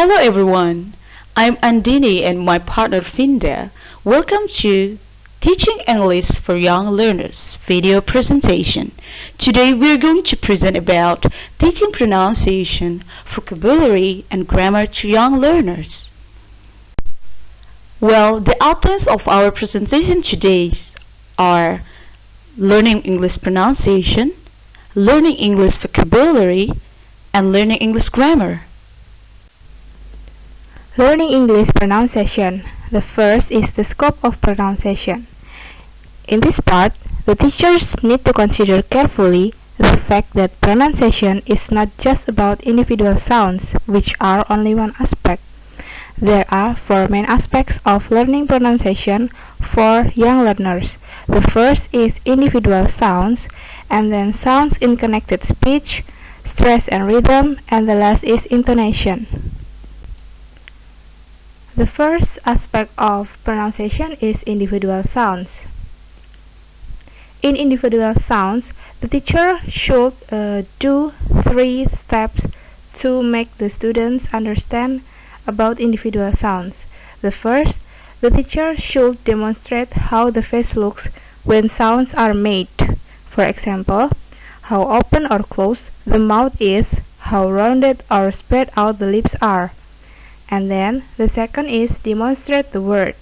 Hello everyone, I'm Andini and my partner Vinda. Welcome to Teaching English for Young Learners video presentation. Today we're going to present about teaching pronunciation, vocabulary and grammar to young learners. Well, the outlines of our presentation today are learning English pronunciation, learning English vocabulary, and learning English grammar. Learning English pronunciation. The first is the scope of pronunciation. In this part, the teachers need to consider carefully the fact that pronunciation is not just about individual sounds, which are only one aspect. There are four main aspects of learning pronunciation for young learners. The first is individual sounds, and then sounds in connected speech, stress and rhythm, and the last is intonation. The first aspect of pronunciation is individual sounds. In individual sounds, the teacher should do 3 steps to make the students understand about individual sounds. The first, the teacher should demonstrate how the face looks when sounds are made. For example, how open or closed the mouth is, how rounded or spread out the lips are. And then the second is demonstrate the word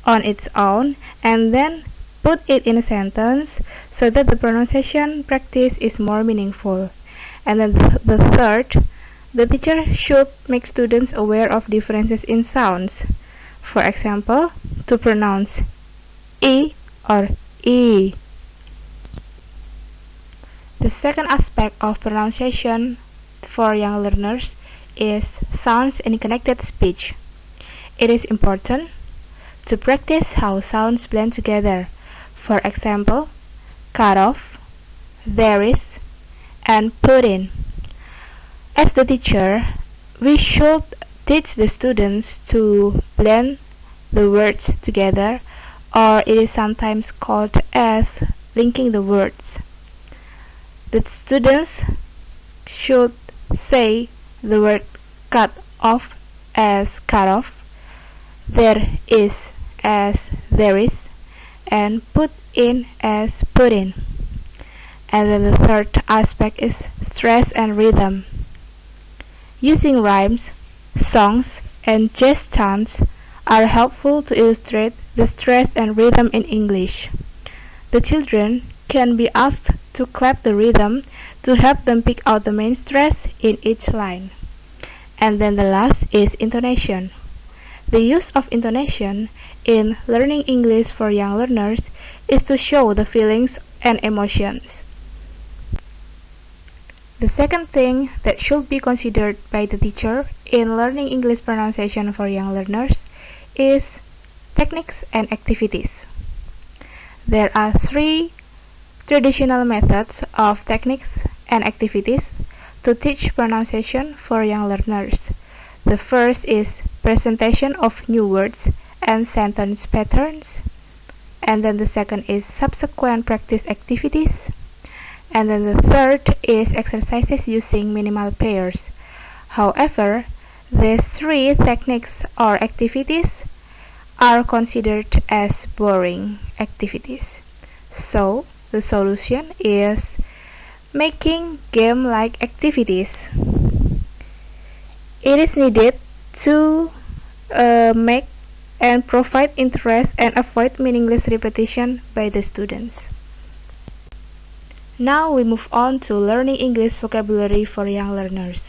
on its own and then put it in a sentence so that the pronunciation practice is more meaningful. And then the third, the teacher should make students aware of differences in sounds. For example, to pronounce E or E. The second aspect of pronunciation for young learners is sounds in connected speech. It is important to practice how sounds blend together. For example, cut off, there is, and put in. As the teacher, we should teach the students to blend the words together, or it is sometimes called as linking the words. The students should say the word cut off as cut off, there is as there is, and put in as put in. And then the third aspect is stress and rhythm. Using rhymes, songs, and jazz chants are helpful to illustrate the stress and rhythm in English. The children can be asked to clap the rhythm to help them pick out the main stress in each line. And then the last is intonation. The use of intonation in learning English for young learners is to show the feelings and emotions. The second thing that should be considered by the teacher in learning English pronunciation for young learners is techniques and activities. There are 3 traditional methods of techniques and activities to teach pronunciation for young learners. The first is presentation of new words and sentence patterns, and then the second is subsequent practice activities, and then the third is exercises using minimal pairs. However, these 3 techniques or activities are considered as boring activities. So, the solution is making game-like activities. It is needed to make and provide interest and avoid meaningless repetition by the students. Now we move on to learning English vocabulary for young learners.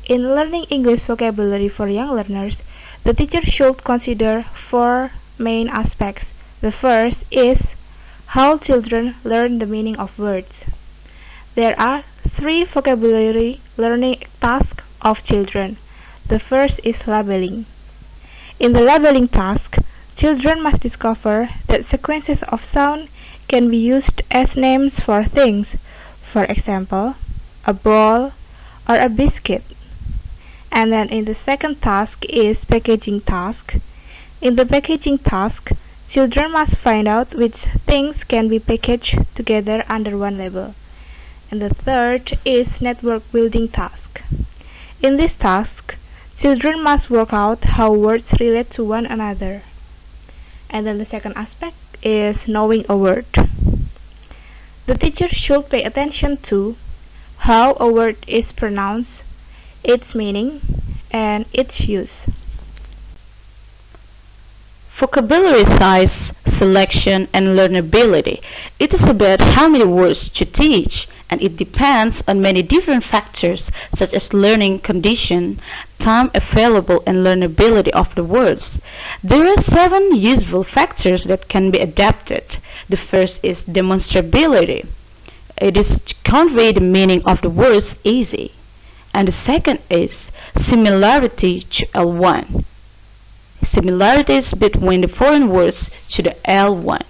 In learning English vocabulary for young learners, the teacher should consider 4 main aspects. The first is how children learn the meaning of words. There are 3 vocabulary learning tasks of children. The first is labeling. In the labeling task, children must discover that sequences of sound can be used as names for things. For example, a ball or a biscuit. And then in the second task is packaging task. In the packaging task, children must find out which things can be packaged together under one label. And the third is network building task. In this task, Children must work out how words relate to one another. And then the second aspect is knowing a word. The teacher should pay attention to how a word is pronounced, its meaning, and its use. Vocabulary size, selection, and learnability. It is about how many words to teach, and it depends on many different factors such as learning condition, time available, and learnability of the words. There are 7 useful factors that can be adapted. The first is demonstrability. It is to convey the meaning of the words easy. And the second is similarity to L1. Similarities between the foreign words to the L1.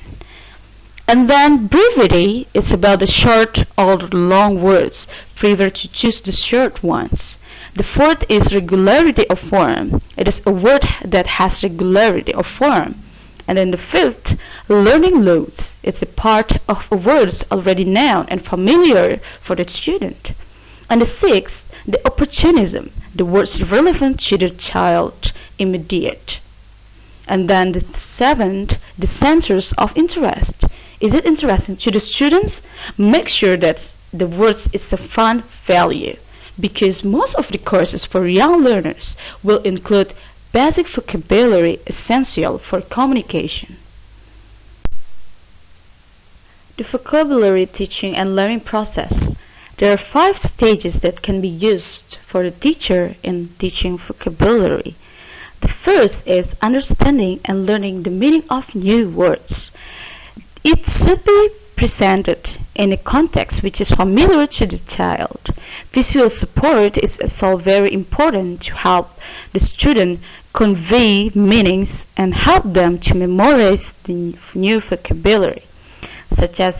And then brevity is about the short or long words. Prefer to choose the short ones. The fourth is regularity of form. It is a word that has regularity of form. And then the fifth, learning loads. It's a part of a words already known and familiar for the student. And the sixth, the opportunism. The words relevant to the child immediate. And then the seventh, the centers of interest. Is it interesting to the students? Make sure that the words is a fun value, because most of the courses for young learners will include basic vocabulary essential for communication. The vocabulary teaching and learning process. There are 5 stages that can be used for the teacher in teaching vocabulary. The first is understanding and learning the meaning of new words. It should be presented in a context which is familiar to the child. Visual support is also very important to help the student convey meanings and help them to memorize the new vocabulary, such as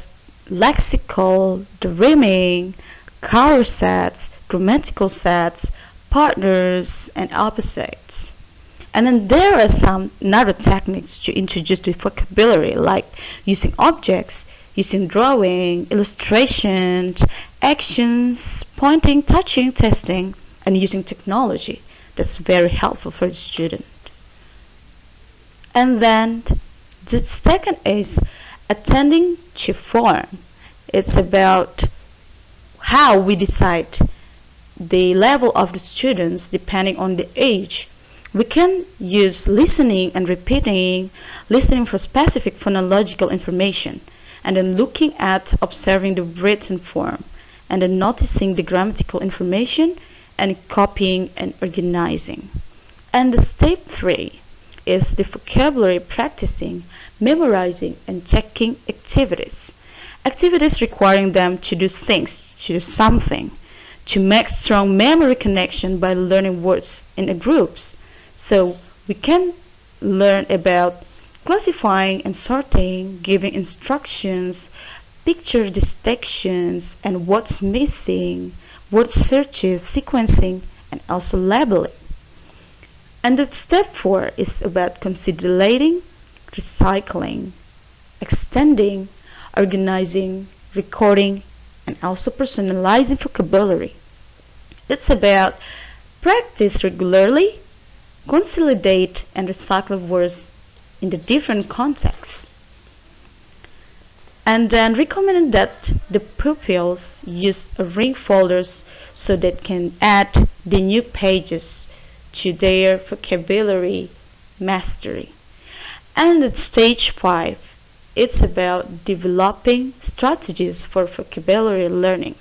lexical, the rhyming, color sets, grammatical sets, partners, and opposites. And then there are some other techniques to introduce the vocabulary, like using objects, using drawing, illustrations, actions, pointing, touching, testing, and using technology. That's very helpful for the student. And then the second is attending to form. It's about how we decide the level of the students depending on the age. We can use listening and repeating, listening for specific phonological information, and then looking at observing the written form, and then noticing the grammatical information, and copying and organizing. And the step 3 is the vocabulary practicing, memorizing, and checking activities. Activities requiring them to do things, to do something, to make strong memory connection by learning words in groups. So we can learn about classifying and sorting, giving instructions, picture distinctions, and what's missing, word searches, sequencing, and also labeling. And the step 4 is about consolidating, recycling, extending, organizing, recording, and also personalizing vocabulary. It's about practice regularly, consolidate and recycle words in the different contexts. And then recommend that the pupils use ring folders so they can add the new pages to their vocabulary mastery. And at stage 5, it's about developing strategies for vocabulary learning.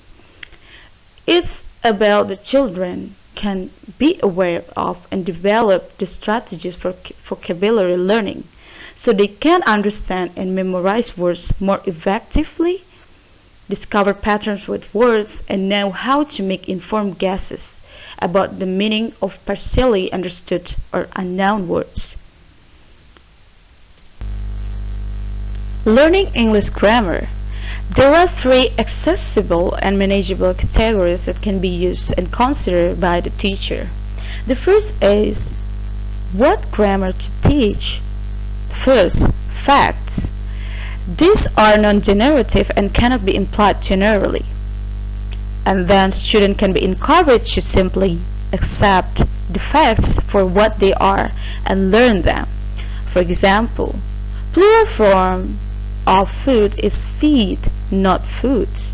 It's about the children can be aware of and develop the strategies for vocabulary learning, so they can understand and memorize words more effectively, discover patterns with words, and know how to make informed guesses about the meaning of partially understood or unknown words. Learning English grammar. There are 3 accessible and manageable categories that can be used and considered by the teacher. The first is what grammar to teach. First, facts. These are non-generative and cannot be implied generally. And then student can be encouraged to simply accept the facts for what they are and learn them. For example, plural form of food is feed, not foods.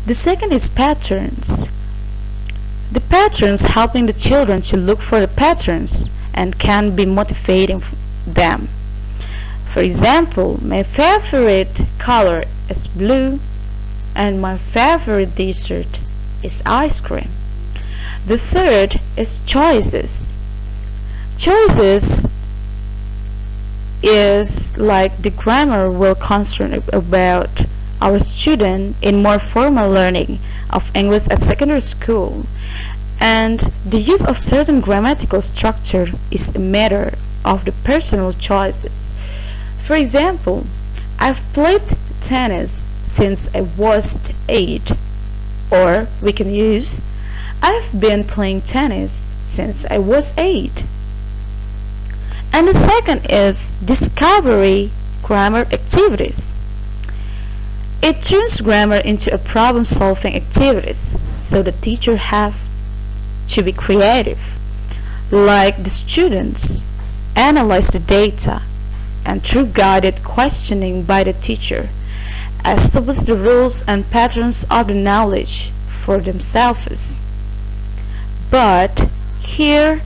The second is patterns. The patterns helping the children to look for the patterns and can be motivating them. For example, my favorite color is blue and my favorite dessert is ice cream. The third is choices. Choices is like the grammar will concern about our student in more formal learning of English at secondary school, and the use of certain grammatical structure is a matter of the personal choices. For example, I've played tennis since I was 8, or we can use I've been playing tennis since I was 8. And the second is discovery grammar activities. It turns grammar into a problem-solving activities, so the teacher has to be creative. Like the students analyze the data and through guided questioning by the teacher, establish the rules and patterns of the knowledge for themselves. But here,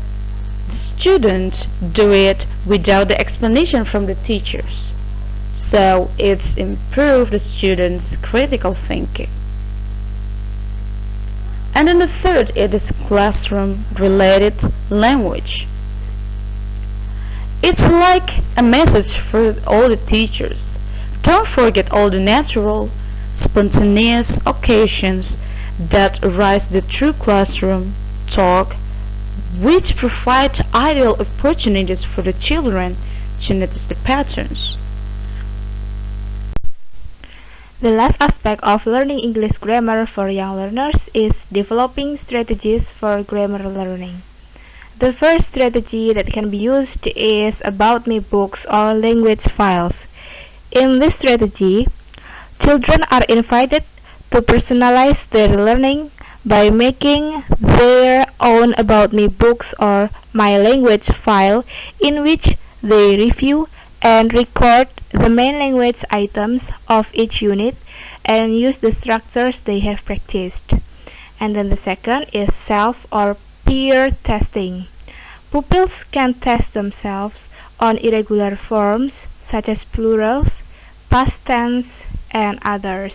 the students do it without the explanation from the teachers. So it's improved the students' critical thinking. And then the third, it is classroom-related language. It's like a message for all the teachers. Don't forget all the natural, spontaneous occasions that arise through classroom talk, which provide ideal opportunities for the children to notice the patterns. The last aspect of learning English grammar for young learners is developing strategies for grammar learning. The first strategy that can be used is About Me books or language files. In this strategy, children are invited to personalize their learning by making their own About Me books or My Language file in which they review and record the main language items of each unit and use the structures they have practiced. And then the second is self or peer testing. Pupils can test themselves on irregular forms such as plurals, past tense, and others.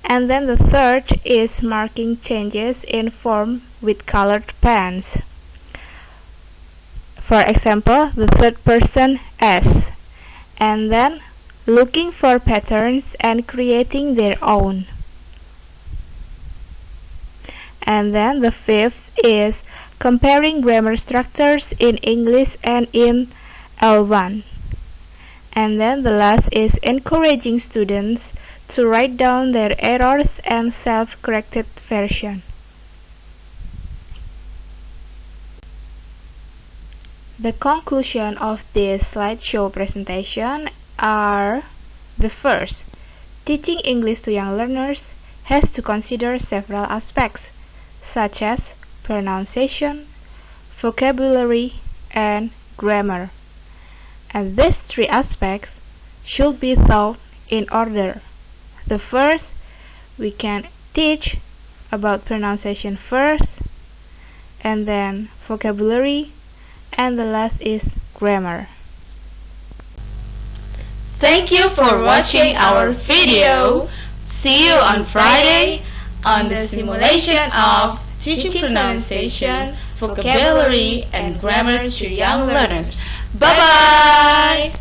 And then the third is marking changes in form with colored pens. For example, the third person S. And then looking for patterns and creating their own. And then the fifth is comparing grammar structures in English and in L1. And then the last is encouraging students to write down their errors and self-corrected version. The conclusion of this slideshow presentation are: the first, teaching English to young learners has to consider several aspects, such as pronunciation, vocabulary, and grammar. And these three aspects should be taught in order. The first, we can teach about pronunciation first, and then vocabulary, and the last is grammar. Thank you for watching our video. See you on Friday on the simulation of teaching pronunciation, vocabulary, and grammar to young learners. Bye-bye!